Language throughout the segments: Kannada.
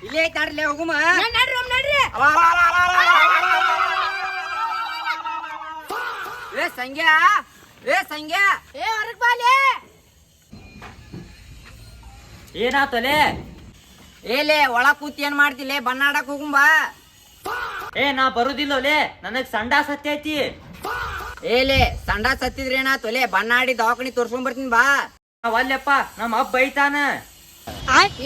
ಇಲ್ಲೇ ಐತಾಡ್ಲೆ ಹೋಗುಮ. ಏ ಸಂಗ್ಯಾ, ಏ ಸಂಗ್ಯಾ, ಏ ಹೊರಗ್ ಬಾಲೆ. ಏನಾತಲೆ? ಏಲೇ ಒಳ ಕೂತಿ ಏನ್ ಮಾಡ್ತಿಲ್ಲ? ಬಣ್ಣ ಆಡಕ್ ಹೋಗುಂಬಾ. ಏ ನಾ ಬರುದಿಲ್ಲೋಲೆ, ನನಗ್ ಸಂಡಾಸ್ ಹತ್ತೈತಿ. ಏಲೇ ಸಂಡಾ ಸತ್ತಿದ್ರೆ ಏನಾತೋಲೆ? ಬಣ್ಣ ಆಡಿ ದವಾಖಾನಿ ತೋರ್ಸ್ಕೊಂಡ್ ಬರ್ತೀನಿ ಬಾ. ಅವಲ್ಲಪ್ಪ ನಮ್ಮ ಅಪ್ಪ ಬೈತಾನ.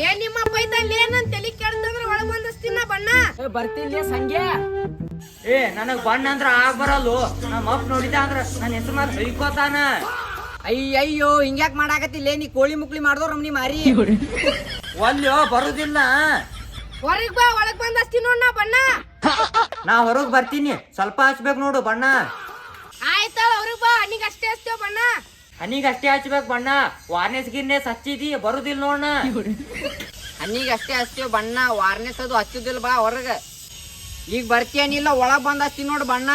ಏನ್ ನಿಮ್ಮ ಅಪ್ಪ ಐತಲ್ಲಿ? ಏನಂತ ತಲಿ ಕೆಡ್ತಂದ್ರ ಒಳಗ್ ಬಂದಸ್ತೀನ ಬಣ್ಣ. ಬರ್ತೀನಿ ಸಂಗ್ಯಾ. ಏ ನನಗ್ ಬಣ್ಣ ಅಂದ್ರ ಆಗ್ ಬರಲ್ಲು. ನಮ್ಮ ಅಪ್ಪ ನೋಡಿದ ಅಂದ್ರ ನನ್ನ ಹೆಸರು ಮಾತ್ರ ಬೈಕೋತಾನ. ಅಯ್ಯಯ್ಯೋ ಹಿಂಗ್ಯಾಕ್ ಮಾಡಾಕತ್ತಿಲ್ಲ? ನೀ ಕೋಳಿ ಮುಕ್ಳಿ ಮಾಡ್ದವ್ರ ನೀ ಮಾರಿ. ಒಲ್ಯೋ ಬರುದಿಲ್ಲ. ಹೊರಗ್ ಬಾ, ಒಳಗ್ ಬಂದಸ್ತೀನಿ ನೋಡ್ ನಾ ಬಣ್ಣ. ನಾ ಹೊರಗ್ ಬರ್ತೀನಿ, ಸ್ವಲ್ಪ ಹಚ್ಬೇಕು ನೋಡು ಬಣ್ಣ. ಆಯ್ತಾಳ ಹೊರಗ್ ಬಾ, ಹಣ್ಣಿಗೆ ಅಷ್ಟೇ ಹಚ್ತೇವ ಬಣ್ಣ. ಹನಿಗೆ ಅಷ್ಟೇ ಹಚ್ಬೇಕು ಬಣ್ಣ. ವಾರ್ನೆಸ್ ಗಿರ್ನೆಸ್ ಹಚ್ಚಿದಿ ಬರುದಿಲ್ಲ ನೋಡ. ಹಣ್ಣಿಗೆ ಅಷ್ಟೇ ಹಚ್ತೇವ ಬಣ್ಣ, ವಾರ್ನೆಸ್ ಅದು ಹಚ್ಚುದಿಲ್ಲ. ಬಾ ಹೊರಗ. ಈಗ ಬರ್ತೇನಿಲ್ಲ, ಒಳಗ್ ಬಂದ್ ಹಚ್ತೀನಿ ನೋಡು ಬಣ್ಣ.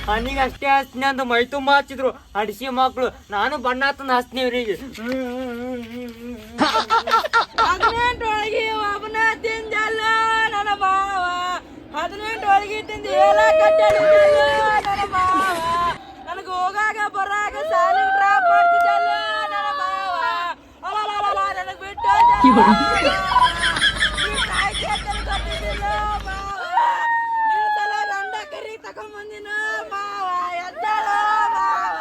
ಹನಿಗೆ ಅಷ್ಟೇ ಹಚ್ತೀನಿ ಅಂತ ಮೈ ತುಂಬ ಹಚ್ಚಿದ್ರು ಅಡಿಸಿ ಮಕ್ಳು. ನಾನು ಬಣ್ಣ ತಂದು ಹಚ್ತೀನಿ ಇವ್ರಿಗೆ. 18 ಒಳಗೆ ಒಬ್ಬನ ತಿಂದಲ್ಲ ನನ್ನ ಮಾವ, 18 ಒಳಗೆ ತಿಂದು ಎಲ್ಲ ಕಟ್ಟಲ್ಲ ನನ್ನ ಮಾವ. ನನಗೆ ಹೋಗಾಗ ಬರಾಗ ಸಾಲಿಗೆ ಡ್ರಾಪ್ ಮಾಡ್ತಿದ್ದಲ್ಲ ನನ್ನ ಮಾವ. ಅಲ್ಲ ನನಗೆ ಬಿಟ್ಟು ಗೊತ್ತಿದ್ದಿಲ್ಲ ಮಾವ. ನಿನ್ನ ಸಲ ಗಂಡ ಕರಿ ತಕೊಂಬಂದಿನ ಮಾವ. ಎದ್ದಾಳ ಮಾವ.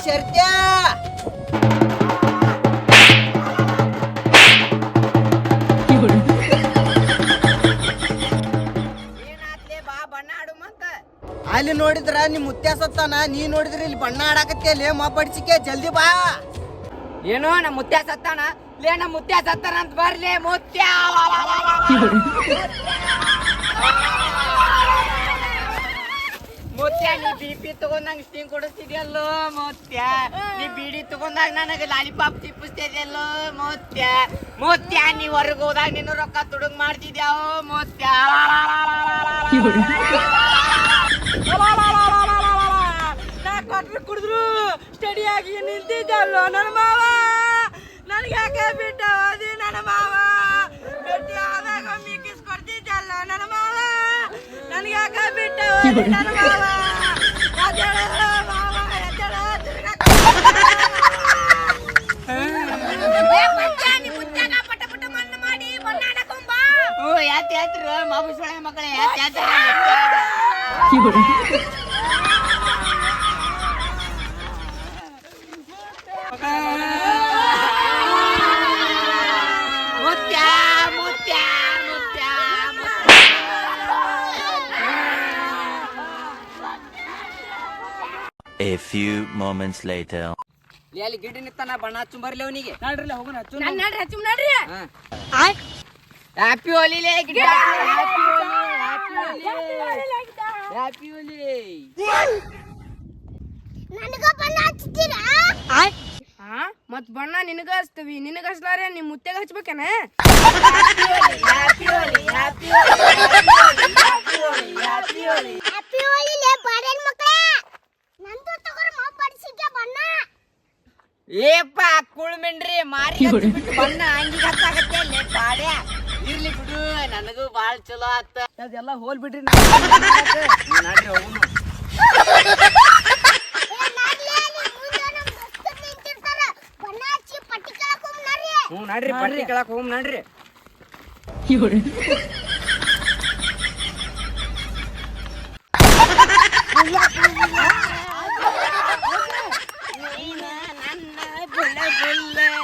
ಶರ್ತ್ಯಾ ಅಲ್ಲಿ ನೋಡಿದ್ರ ನಿಮ್ ಮುತ್ಯ ಸತ್ತಾನ, ನೀ ನೋಡಿದ್ರಿ ಇಲ್ಲಿ ಬಣ್ಣ ಆಡಾಕತ್ತೇ. ಮಾಪಡಿಸಿಕೆ ಜಲ್ದಿ ಬಾ. ಏನೋ ನಮ್ಮ ಮುತ್ಯ ಸತ್ತಾನ? ಲೇ ನಮ್ಮ ಮುತ್ಯ ಸತ್ತಾನ ಅಂತ ಬರ್ಲಿ. ಮುತ್ಯ ಮುತ್ಯ, ನೀ BP ತಗೊಂಡಂಗ ಸ್ಟಿಂಗ್ ಕೊಡಿಸ್ತಿದ್ಯಲ್ಲೋ ಮುತ್ಯ. ನೀ ಬೀಡಿ ತಗೊಂಡಾಗ ನನಗೆ ಲಾಲಿಪಾಪ್ ತಿಪ್ಪಿಸ್ತಿದ್ಯಲ್ಲೋ ಮುತ್ಯ. ಮುತ್ಯ, ನೀ ಹೊರಗೆ ಹೋದಾಗ ನೀನು ರೊಕ್ಕ ತುಡುಗ್ ಮಾಡ್ತಿದ್ಯಾವೋ ಮುತ್ಯ. ನಾ ಕೊಟ್ರು ಕುಡಿದ್ರು ಸ್ಟಡಿಯಾಗಿ ನಿಂತಿದ್ದಲ್ಲೋ ನನ್ನ ಮಾವ. ನನ್ಗೆ ಯಾಕೆ ಬಿಟ್ಟ ಹೋದಿ ನನ್ನ ಮಾವ? ಭೇಟಿ ಆದಾಗ ಮಿಕ್ಕಿಸ್ ಕೊಡ್ತಿದ್ದಲ್ಲ ನನ್ನ ಮಾವ. ನನ್ಗೆ ಯಾಕೆ ಬಿಟ್ಟ ಹೋದಿ ನನ್ನ ಮಾವ? ಯಾತ್ರು ಮಾಬುಸ್ ಮಕ್ಕಳೇ A few moments later. ಅಲ್ಲಿ ಗಿಡ ನಿಂತಾನ, ಬಣ್ಣ ಹಚ್ಚು ಬರ್ಲಿ ಅವನಿಗೆ. ನಡ್ರಿ ಹೋಗೋಣ, ನಡ್ರಿ ಹಚ್ಚು ನಡ್ರಿ. ಹ್ಯಾಪಿ ಹೋಲಿಲೇ ಗಿಡ. ಹ್ಯಾಪಿ ಹೋಲಿ. ನನಗ ಬಣ್ಣ ಹಚ್ತೀರಾ? ಮತ್ ಬಣ್ಣ ನಿನಗ ಹಚ್ತೀವಿ, ನಿನಗ ಹಚ್ಲಾರೆ ನಿಮ್ ಮುತ್ತೆಗ ಹಚ್ಬೇಕೇನ? ಹ್ಯಾಪಿ ಹೋಲಿ, ಹ್ಯಾಪಿ ಹೋಲಿ, ಹ್ಯಾಪಿ ಹೋಲಿ, ಹ್ಯಾಪಿ ಹೋಲಿ. ಹ್ಯಾಪಿ ಹೋಲಿ ಲೇ ಬಾರೇನ್ ಮಕ್ಕಳೇ. ನಂದು ತಗೋರ ಮಾಪಾಡಿಸಿದ್ಯಾ ಬಣ್ಣ. ಏಪ್ಪ ಕುಳ್ಮೆಂಡ್ರಿ ಮಾರಿ ಬಿಟ್ಟು ಬಣ್ಣ ಹಂಗಿಗೆ ಹತ್ತಾಗತ್ತೆ ಲೇ ಬಾಡ್ಯ. ಇರ್ಲಿ ಬಿಡು, ನನಗೂ ಬಾಳ್ ಚಲೋ ಆತ. ಅದೆಲ್ಲ ಹೋಲ್ ಬಿಡ್ರಿ. ನಡ್ರಿ ಹೋಗುನು. ನಡ್ರಿ ಪಟ್ಟಿ ಕೇಳಕ್ ಹೋಗ್ ನಡ್ರಿ.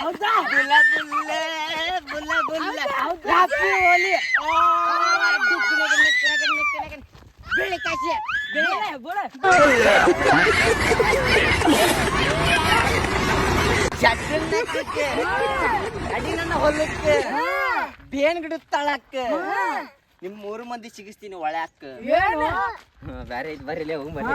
ಹೌದಾ? ಬುಲ್ಲ ಬುಲ್ಲೆ ಬುಲ್ಲ ಬುಲ್ಲ ರಾಪಿ ಹೋಲಿ ಬೆಳೆ ಕಾಶಿ ಬೆಳೆ ಬೋಳೆ. ಚಟ್ಟಕ್ಕೆ ಅಡಿ ನನ್ನ ಹೊಲಕ್ಕೆ ಬೇನ್ ಗಿಡ ತಳಕ್ಕ ನಿಮ್ 3 ಮಂದಿ ಸಿಗಿಸ್ತೀನಿ ಒಳ್ಯಾಕ ಏನು? ಬ್ಯಾರೆ ಐತ್ ಬರ್ರಿ ಹೋಗ್ ಬರ್ರಿ